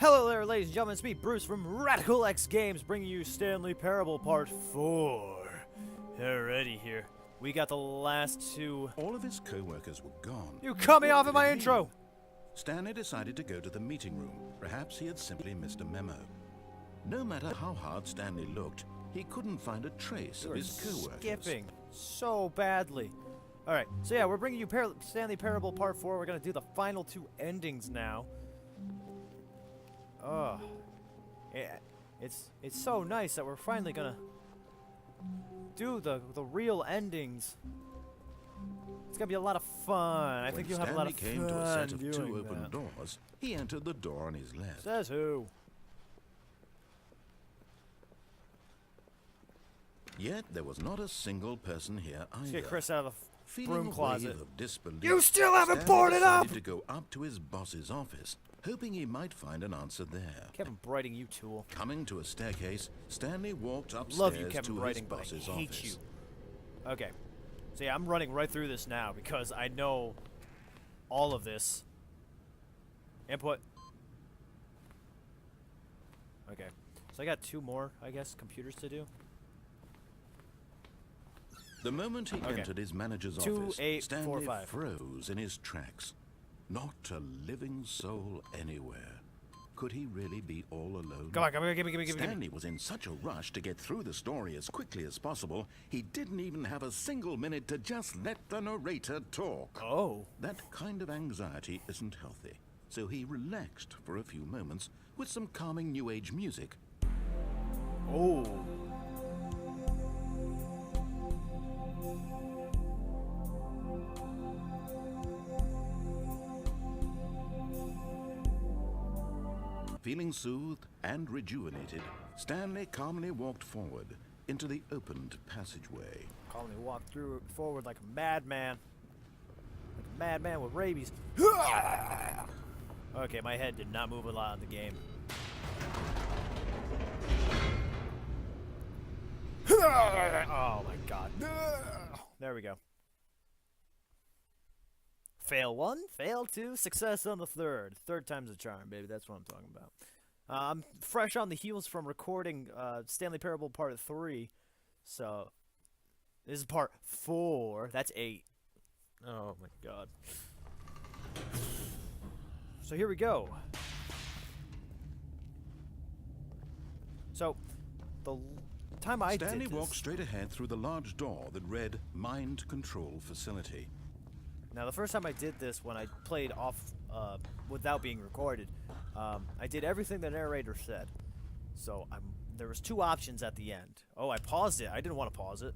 Hello there, ladies and gentlemen, it's me, Bruce, from Radical X Games, bringing you Stanley Parable Part 4. Alrighty here. We got the last two... All of his co-workers were gone. You cut me off in my intro! Stanley decided to go to the meeting room. Perhaps he had simply missed a memo. No matter how hard Stanley looked, he couldn't find a trace of his co-workers. Skipping so badly. Alright, so yeah, we're bringing you Stanley Parable Part 4. We're gonna do the final two endings now. Oh, yeah, it's so nice that we're finally gonna do the real endings. It's gonna be a lot of fun. I think you'll have a lot of fun. When Stanley came to a set of two open that. doors, he entered the door on his left. Says who? Yet there was not a single person here either. Let's get Chris out of the Feeling broom a closet. wave of disbelief, You still haven't Stanley boarded up! decided to go up to his boss's office, hoping he might find an answer there. Kevin Brighting, you tool. Coming to a staircase, Stanley walked upstairs Love you, Kevin to Brighting, his but I boss's hate office. you. Okay, so yeah, I'm running right through this now because I know all of this. Input. Okay, so I got two more, I guess, computers to do. The moment he entered his manager's office, 2845. Stanley froze in his tracks. Not a living soul anywhere. Could he really be all alone? Come on, give me. Stanley was in such a rush to get through the story as quickly as possible, he didn't even have a single minute to just let the narrator talk. Oh. That kind of anxiety isn't healthy, so he relaxed for a few moments with some calming New Age music. Oh. Feeling soothed and rejuvenated, Stanley calmly walked forward into the opened passageway. Calmly walk forward like a madman. Like a madman with rabies. Okay, my head did not move a lot in the game. Oh my god. There we go. Fail one, fail two, success on the third. Third time's a charm, baby. That's what I'm talking about. I'm fresh on the heels from recording Stanley Parable Part 3. So, this is Part 4. That's 8. Oh my god. So here we go. So, the time I Stanley did this... walked straight ahead through the large door that read Mind Control Facility. Now, the first time I did this, when I played off without being recorded, I did everything the narrator said. So there was two options at the end. Oh, I paused it. I didn't want to pause it.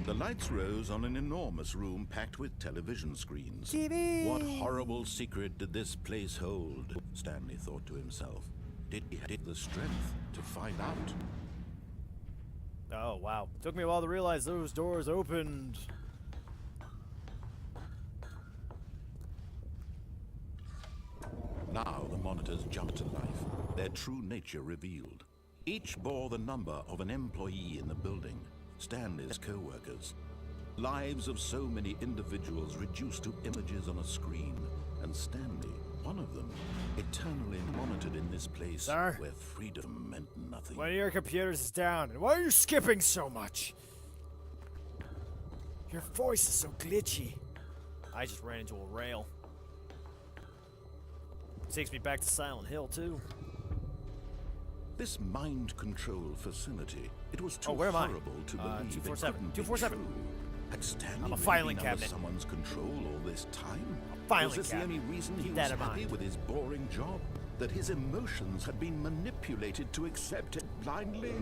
The lights rose on an enormous room packed with television screens. TV! What horrible secret did this place hold? Stanley thought to himself. Did he have the strength to find out? Oh, wow. Took me a while to realize those doors opened. Now the monitors jumped to life, their true nature revealed. Each bore the number of an employee in the building, Stanley's co-workers. Lives of so many individuals reduced to images on a screen, and Stanley, one of them, eternally monitored in this place Sir? where freedom meant nothing. One of your computers is down, and why are you skipping so much? Your voice is so glitchy. I just ran into a rail. Takes me back to Silent Hill, too. This mind control facility, it was too where am I? horrible to believe. 247. It couldn't be 247. true. Had Stanley I'm a really filing been under cabinet. someone's control all this time? Filing was this cabinet. the only reason he Keep was that in happy mind. with his boring job? That his emotions had been manipulated to accept it blindly?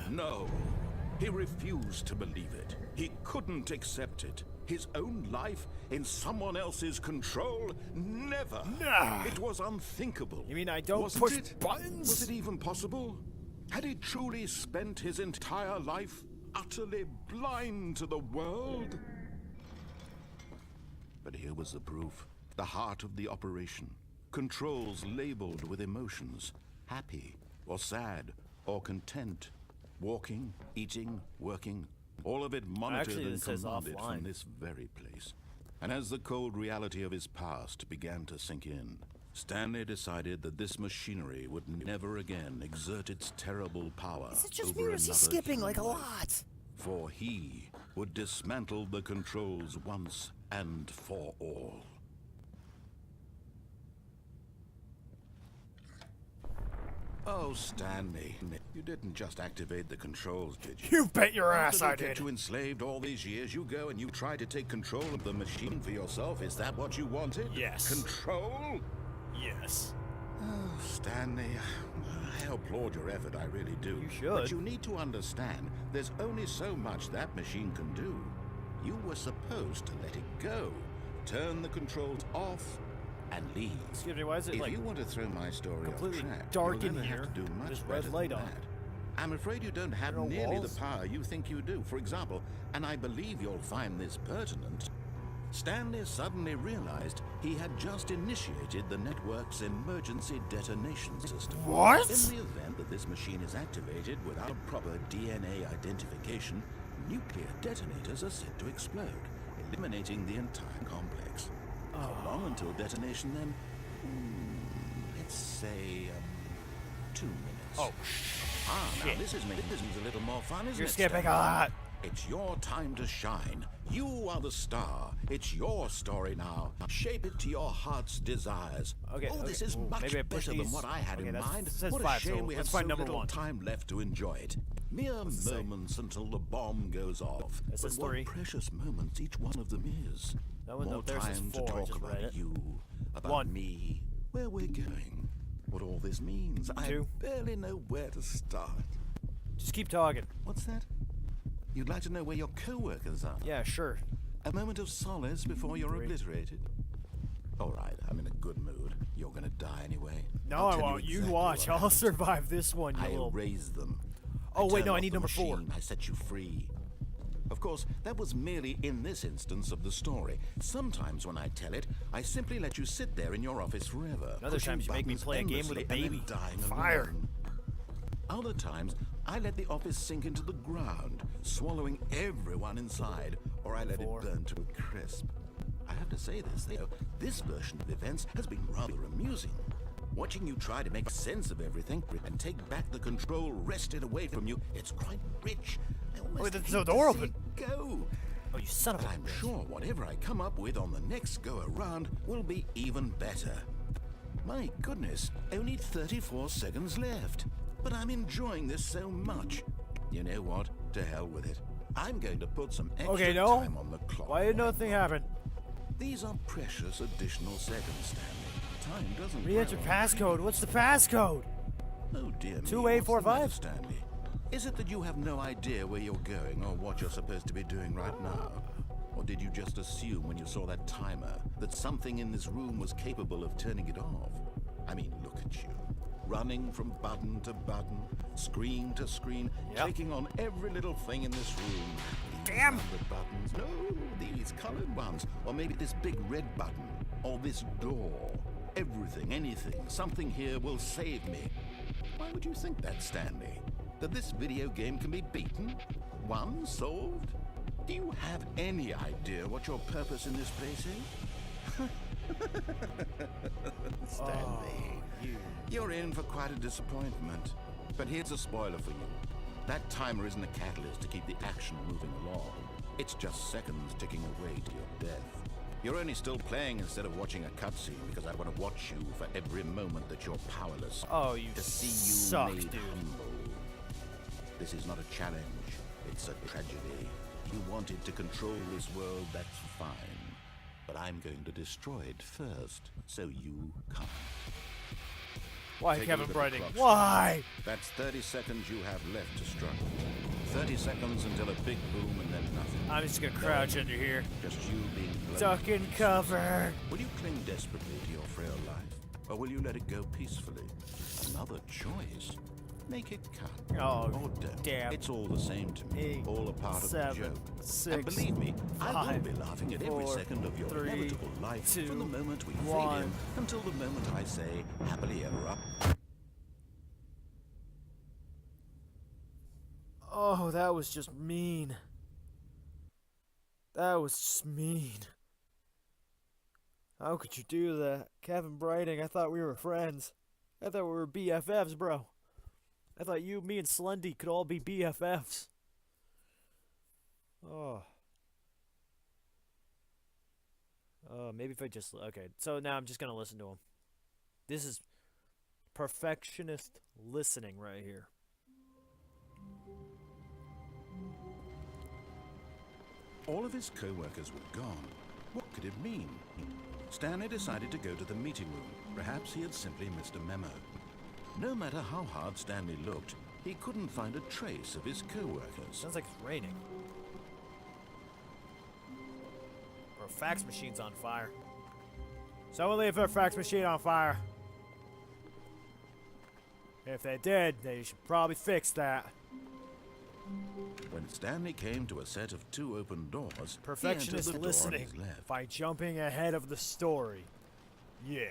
No. He refused to believe it. He couldn't accept it. His own life in someone else's control? Never. Nah. It was unthinkable. You mean I don't Wasn't push it? buttons? Was it even possible? Had he truly spent his entire life utterly blind to the world? But here was the proof. The heart of the operation. Controls labeled with emotions. Happy, or sad, or content. Walking, eating, working. All of it monitored Actually, and this says commanded offline. from this very place. And as the cold reality of his past began to sink in, Stanley decided that this machinery would never again exert its terrible power Is it just over me or is he another skipping human like a life. lot? For he would dismantle the controls once and for all. Oh, Stanley, you didn't just activate the controls, did you? You bet your ass After I they kept did. you enslaved all these years, you go and you try to take control of the machine for yourself. Is that what you wanted? Yes. Control? Yes. Oh, Stanley, I applaud your effort, I really do. You should. But you need to understand, there's only so much that machine can do. You were supposed to let it go, turn the controls off, and leave. Excuse me, why is it If like you want to throw my story completely off track, dark you'll in never here have to do with much this better red than light on? that. I'm afraid you don't have There are no nearly walls? the power you think you do. For example, and I believe you'll find this pertinent, Stanley suddenly realized he had just initiated the network's emergency detonation system. What? In the event that this machine is activated without proper DNA identification, nuclear detonators are set to explode, eliminating the entire complex. How long until detonation then? Let's say 2 minutes. Oh, now shit. this is a little more fun, isn't You're it? skipping a Stanley? lot. It's your time to shine. You are the star. It's your story now. Shape it to your heart's desires. Okay, Oh, this okay. is Ooh, much maybe I push better than these. what I had Okay, in that's- mind. it says What a 5, shame so we have let's so find number little 1. time left to enjoy it. Mere it say? moments until the bomb goes off. It says But what 3. precious moments each one of them is. That one More up there says time to 4, I talk just read about it. you, about 1. me, where we're going, what all this means. 2. I barely know where to start. Just keep talking. What's that? You'd like to know where your co-workers are? Yeah, sure. A moment of solace before you're 3. obliterated? All right, I'm in a good mood. You're gonna die anyway. No, I'll I tell won't. You exactly watch. what I'll survive this one, you I little... erased them. Oh, wait, turned no, I off need the number 4. machine. I set you free. Of course, that was merely in this instance of the story. Sometimes when I tell it, I simply let you sit there in your office forever. Other pushing times you make me buttons play a game with a endlessly and then baby. dying Fire. alone. Other times, I let the office sink into the ground, swallowing everyone inside, or I let 4. it burn to a crisp. I have to say this, though, this version of events has been rather amusing. Watching you try to make sense of everything and take back the control wrested away from you, it's quite rich. I almost that's hate the to door see open. it go. Oh, you son of But a I'm bitch. sure whatever I come up with on the next go-around will be even better. My goodness, only 34 seconds left. But I'm enjoying this so much. You know what? To hell with it. I'm going to put some extra Okay, no. time on the clock. Why did nothing happen? These are precious additional seconds, Stanley. Time doesn't Re-enter grow on trees. passcode. What's the passcode? Oh dear me. 2845? What's the matter, Stanley? Is it that you have no idea where you're going or what you're supposed to be doing right now? Or did you just assume when you saw that timer that something in this room was capable of turning it off? I mean, look at you. Running from button to button, screen to screen, Yep. clicking on every little thing in this room. These Damn. numbered buttons. No, these colored ones. Or maybe this big red button. Or this door. Everything, anything, something here will save me. Why would you think that, Stanley? That this video game can be beaten? Won? Solved? Do you have any idea what your purpose in this place is? Stanley, you're in for quite a disappointment. But here's a spoiler for you. That timer isn't a catalyst to keep the action moving along. It's just seconds ticking away to your death. You're only still playing instead of watching a cutscene because I want to watch you for every moment that you're powerless. Oh, you to see you suck, made dude. humble. This is not a challenge. It's a tragedy. You wanted to control this world, that's fine. But I'm going to destroy it first, so you can't. Why, Take a Kevin look at the Brighting? clock. Why? That's 30 seconds you have left to struggle. 30 seconds until a big boom and then nothing. I'm just gonna crouch under here. Just you being blown. Duck and cover. Will you cling desperately to your frail life, or will you let it go peacefully? Another choice. Make it count. Oh, or don't. damn. It's all the same to me. 8, all a part 7, of the joke. 6, and believe me, I will 5, be laughing at every 4, second of your 3, inevitable life 2, from the moment we 1. fade in until the moment I say happily ever up. Oh, that was just mean. That was just mean. How could you do that? Kevin Brighting, I thought we were friends. I thought we were BFFs, bro. I thought you, me, and Slendy could all be BFFs. Oh. Maybe if I just... Okay, so now I'm just gonna listen to him. This is perfectionist listening right here. All of his co-workers were gone. What could it mean? Stanley decided to go to the meeting room. Perhaps he had simply missed a memo. No matter how hard Stanley looked, he couldn't find a trace of his co-workers. Sounds like it's raining. Or a fax machine's on fire. Someone leave their fax machine on fire. If they did, they should probably fix that. When Stanley came to a set of 2 open doors, Perfectionist he entered the door on listening his left. by jumping ahead of the story. Yeah.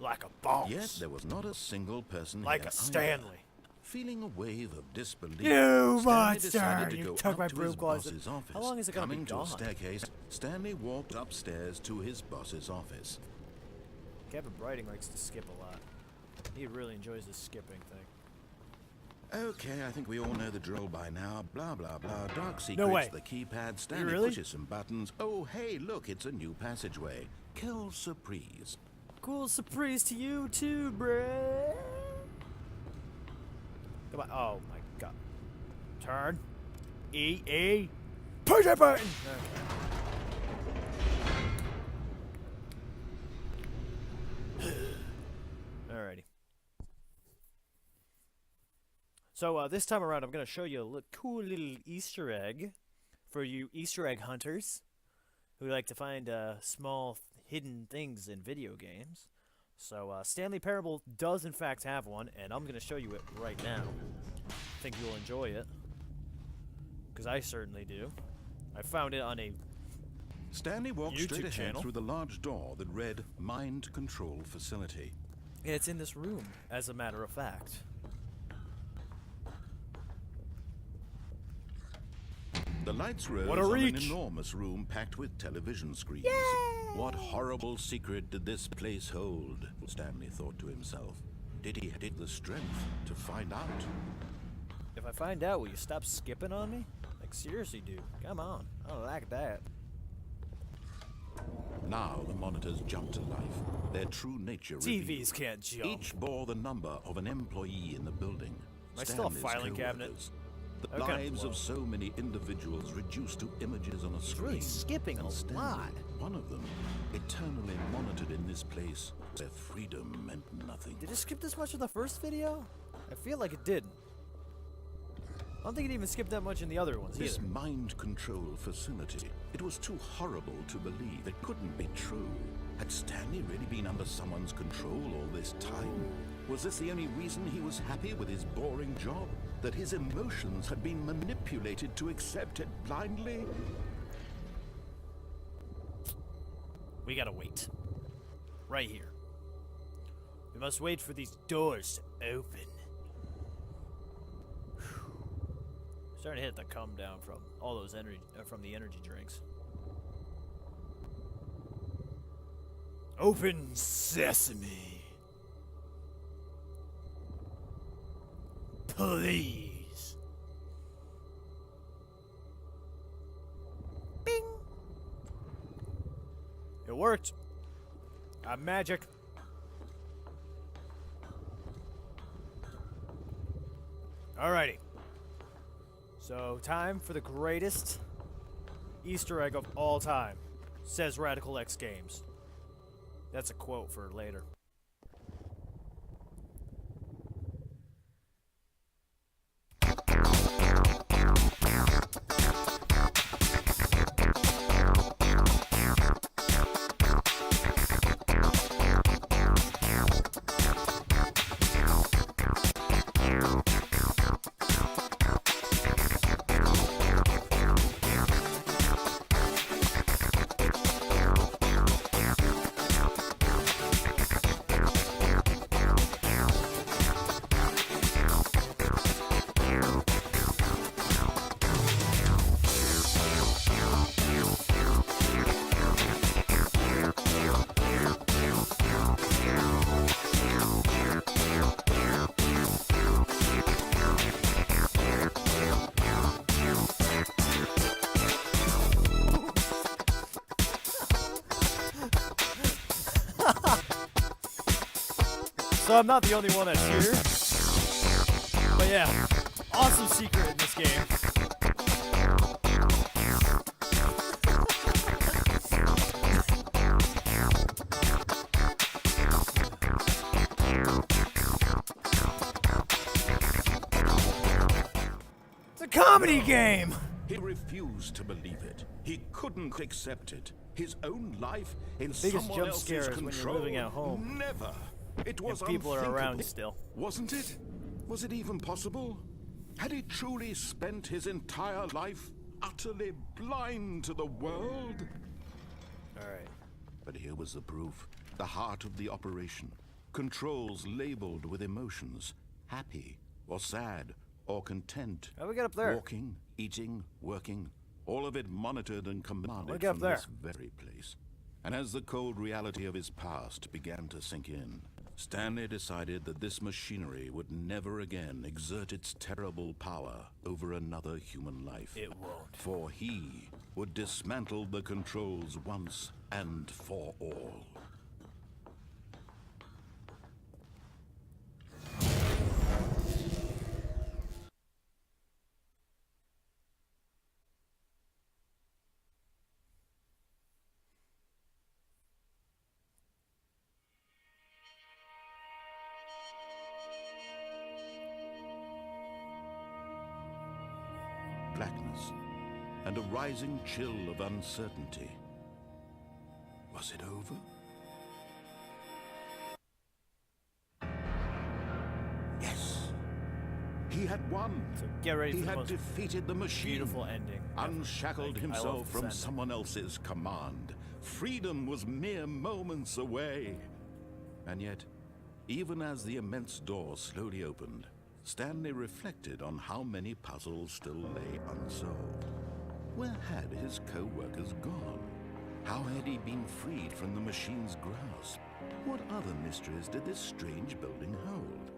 Like a boss. Yet there was not a single person like here a Stanley. either. Feeling a wave of disbelief, You Stanley monster! decided to You go took up my to broom his closet. boss's office. How long is it gonna be Coming to gone? a staircase, Stanley walked upstairs to his boss's office. Kevin Brighting likes to skip a lot. He really enjoys this skipping thing. Okay, I think we all know the drill by now. Blah, blah, blah. Dark secrets, No way. the keypad. Stanley really? pushes some buttons. Oh, hey, look, it's a new passageway. Quelle surprise. Cool surprise to you too, bruh. Come on. Oh my god. Turn. E. Push that button! Okay. Alrighty. So this time around, I'm going to show you a cool little Easter egg for you Easter egg hunters who like to find small hidden things in video games. So Stanley Parable does in fact have one, and I'm going to show you it right now. I think you'll enjoy it, because I certainly do. I found it on a Stanley walked YouTube straight ahead channel. through the large door that read Mind Control Facility. and it's in this room, as a matter of fact. The lights rose What a on an reach. enormous room packed with television screens. What horrible secret did this place hold? Stanley thought to himself. Did he have the strength to find out? If I find out, will you stop skipping on me? Like, seriously, dude. Come on. I don't like that. Now the monitors jumped to life, their true nature TVs revealed. can't jump. Each bore the number of an employee in the building. Am I still a Stanley's filing cabinet? co-workers. The Okay. lives of so many individuals reduced to images on a He's screen. really skipping a And Stanley, lot. one of them, eternally monitored in this place, where freedom meant nothing. Did it skip this much in the first video? I feel like it didn't. I don't think it even skipped that much in the other ones This either. mind control facility, it was too horrible to believe. It couldn't be true. Had Stanley really been under someone's control all this time? Was this the only reason he was happy with his boring job? That his emotions had been manipulated to accept it blindly? We gotta wait. Right here. We must wait for these doors to open. Starting to hit the come down from all those energy from the energy drinks. Open sesame. Please. Bing. It worked. I'm magic. Alrighty. So, time for the greatest Easter egg of all time, says Radical X Games. That's a quote for later. So I'm not the only one that's here. But yeah, awesome secret in this game. It's a comedy game! He refused to believe it. He couldn't accept it. His own life in Biggest someone jump else's scare is when control. you're living at home. Never. It was And people are around unthinkable. still. Wasn't it? Was it even possible? Had he truly spent his entire life utterly blind to the world? Alright. But here was the proof. The heart of the operation. Controls labeled with emotions. Happy, or sad, or content. How do we get up there? Walking, eating, working. All of it monitored and commanded get up from there? this very place. And as the cold reality of his past began to sink in, Stanley decided that this machinery would never again exert its terrible power over another human life. It won't. For he would dismantle the controls once and for all. Blackness and a rising chill of uncertainty. Was it over? Yes. He had won. So get ready He for the had most defeated the machine. beautiful ending. Unshackled I love himself this from ending. someone else's command. Freedom was mere moments away. And yet, even as the immense door slowly opened, Stanley reflected on how many puzzles still lay unsolved. Where had his co-workers gone? How had he been freed from the machine's grasp? What other mysteries did this strange building hold?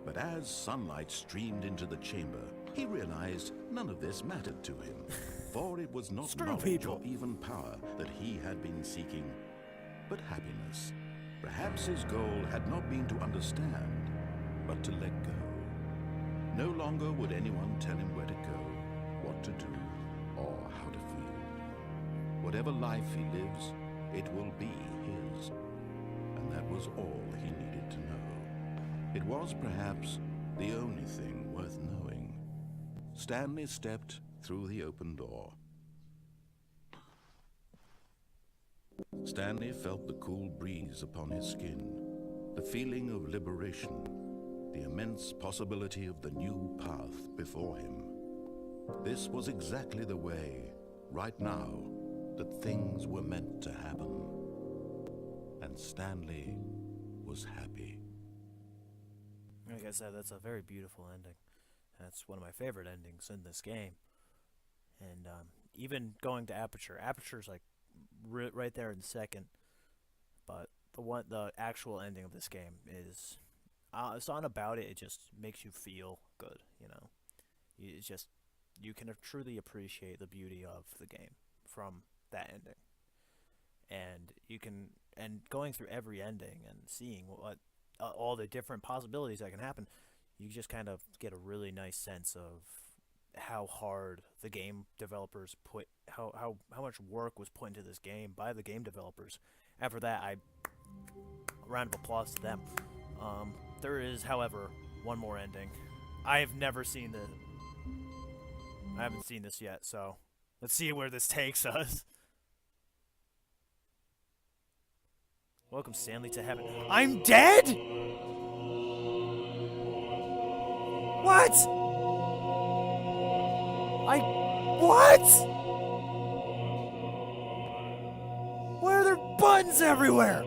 But as sunlight streamed into the chamber, he realized none of this mattered to him. For it was not Screw knowledge people. or even power that he had been seeking, but happiness. Perhaps his goal had not been to understand, but to let go. No longer would anyone tell him where to go, what to do, or how to feel. Whatever life he lives, it will be his. And that was all he needed to know. It was perhaps the only thing worth knowing. Stanley stepped through the open door. Stanley felt the cool breeze upon his skin, the feeling of liberation, the immense possibility of the new path before him. This was exactly the way, right now, that things were meant to happen. And Stanley was happy. Like I said, that's a very beautiful ending. That's one of my favorite endings in this game. And even going to Aperture. Aperture's like right there in second. But the actual ending of this game is... it's not about it. It just makes you feel good, you know. It's just... You can truly appreciate the beauty of the game from that ending. And you can... And going through every ending and seeing what... all the different possibilities that can happen, you just kind of get a really nice sense of how hard the game developers put, how much work was put into this game by the game developers. After that, round of applause to them. There is, however, one more ending. I have never seen this. I haven't seen this yet, so let's see where this takes us. Welcome, Stanley, to heaven. I'm dead?! What?! What?! Why are there buttons everywhere?!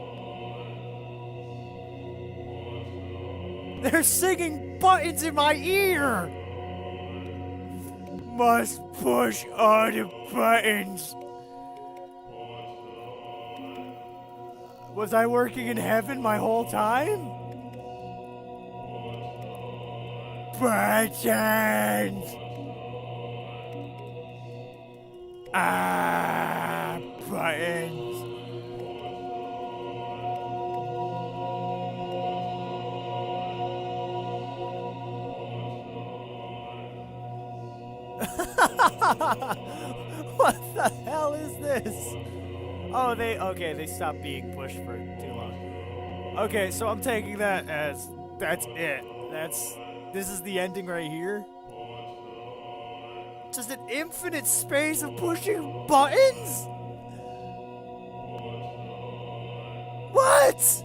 They're singing buttons in my ear! Must push all the buttons. Was I working in heaven my whole time? Buttons! Buttons. What the hell is this? Oh, they stopped being pushed for too long. Okay, so I'm taking that as that's it. This is the ending right here. Just an infinite space of pushing buttons? What?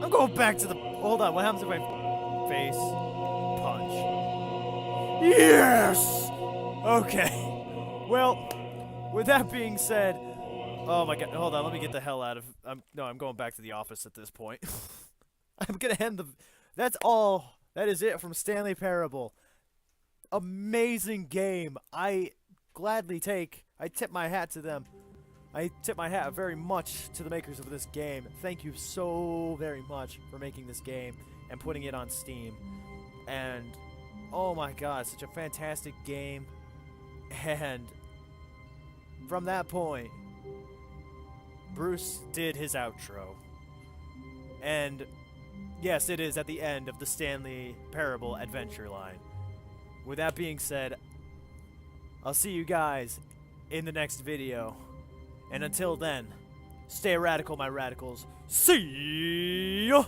I'm going back to the. Hold on, what happens if I face punch? Yes! Okay. Well, with that being said, oh my god, hold on, let me get the hell out of. I'm going back to the office at this point. I'm gonna end the. That's all. That is it from Stanley Parable. Amazing game. I tip my hat to them. I tip my hat very much to the makers of this game. Thank you so very much for making this game and putting it on Steam. And oh my god, such a fantastic game. And from that point, Bruce did his outro. And yes, it is at the end of the Stanley Parable adventure line. With that being said, I'll see you guys in the next video. And until then, stay radical, my radicals. See ya!